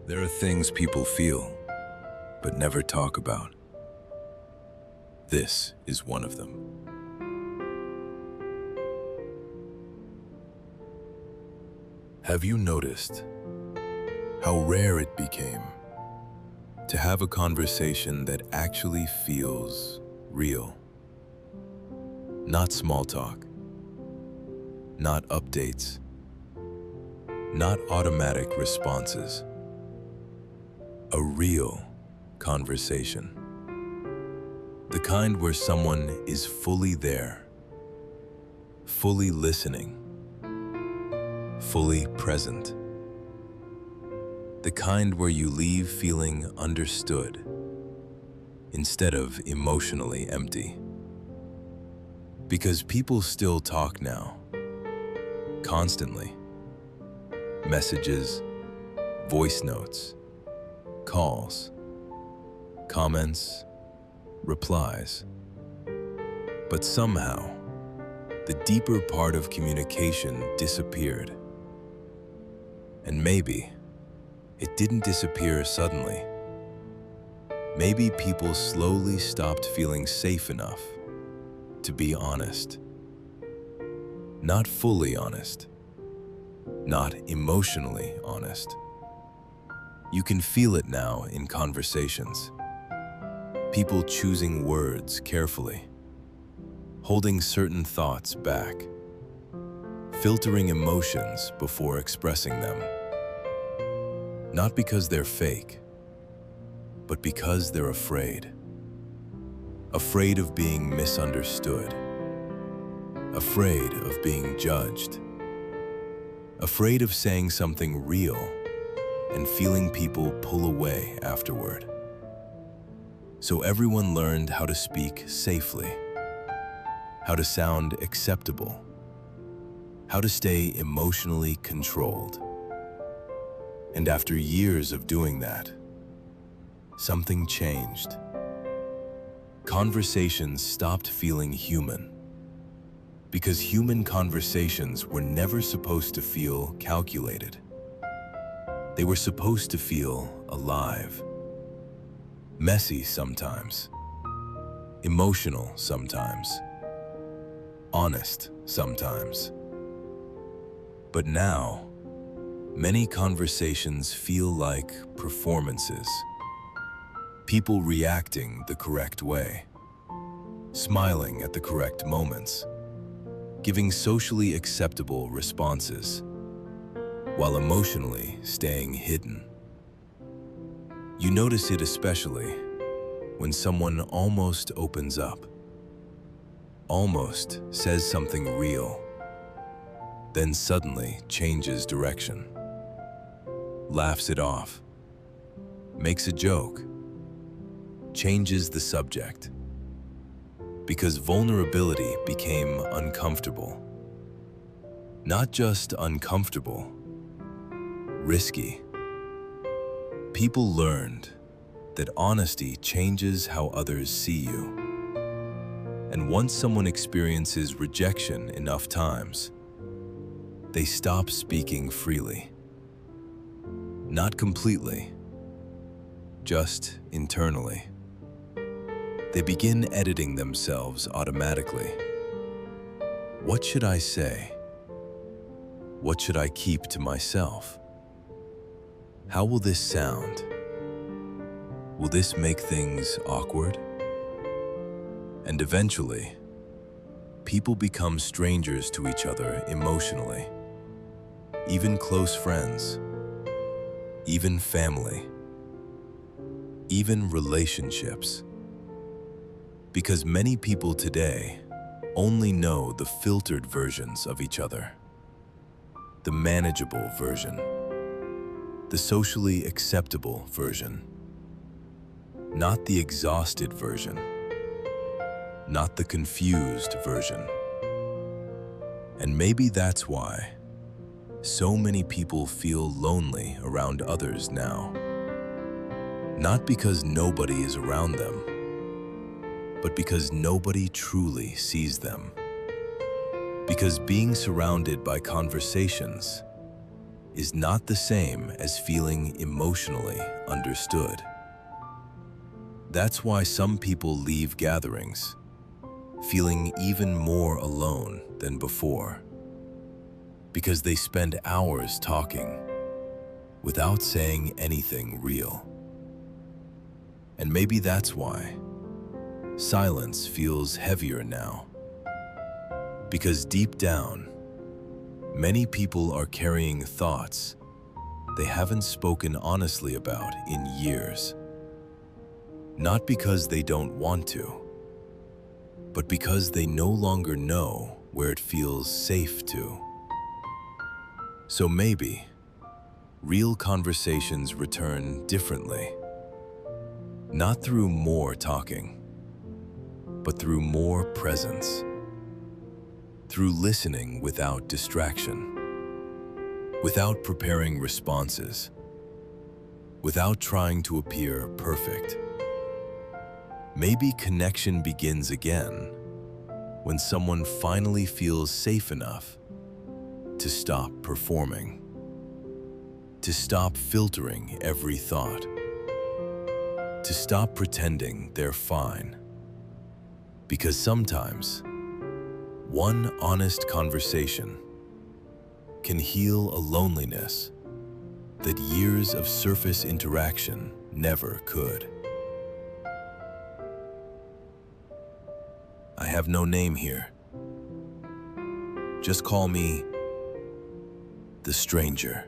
There are things people feel, but never talk about. This is one of them. Have you noticed how rare it became to have a conversation that actually feels real? Not small talk, not updates, not automatic responses. A real conversation. The kind where someone is fully there, fully listening, fully present. The kind where you leave feeling understood instead of emotionally empty. Because people still talk now, constantly. Messages, voice notes, calls, comments, replies. But somehow, the deeper part of communication disappeared. And maybe it didn't disappear suddenly. Maybe people slowly stopped feeling safe enough to be honest. Not fully honest, not emotionally honest. You can feel it now in conversations. People choosing words carefully, holding certain thoughts back, filtering emotions before expressing them. Not because they're fake, but because they're afraid. Afraid of being misunderstood. Afraid of being judged. Afraid of saying something real and feeling people pull away afterward. So everyone learned how to speak safely, how to sound acceptable, how to stay emotionally controlled. And after years of doing that, something changed. Conversations stopped feeling human, because human conversations were never supposed to feel calculated. They were supposed to feel alive. Messy sometimes, emotional sometimes, honest sometimes. But now, many conversations feel like performances. People reacting the correct way, smiling at the correct moments, giving socially acceptable responses, while emotionally staying hidden. You notice it especially when someone almost opens up, almost says something real, then suddenly changes direction, laughs it off, makes a joke, changes the subject, because vulnerability became uncomfortable. Not just uncomfortable, risky. People learned that honesty changes how others see you. And once someone experiences rejection enough times, they stop speaking freely. Not completely, just internally. They begin editing themselves automatically. What should I say? What should I keep to myself? How will this sound? Will this make things awkward? And eventually, people become strangers to each other emotionally. Even close friends, even family, even relationships. Because many people today only know the filtered versions of each other, the manageable version, the socially acceptable version, not the exhausted version, not the confused version. And maybe that's why so many people feel lonely around others now. Not because nobody is around them, but because nobody truly sees them. Because being surrounded by conversations is not the same as feeling emotionally understood. That's why some people leave gatherings feeling even more alone than before, because they spend hours talking without saying anything real. And maybe that's why silence feels heavier now, because deep down, many people are carrying thoughts they haven't spoken honestly about in years. Not because they don't want to, but because they no longer know where it feels safe to. So maybe real conversations return differently, not through more talking, but through more presence, through listening without distraction, without preparing responses, without trying to appear perfect. Maybe connection begins again when someone finally feels safe enough to stop performing, to stop filtering every thought, to stop pretending they're fine. Because sometimes, one honest conversation can heal a loneliness that years of surface interaction never could. I have no name here. Just call me the stranger.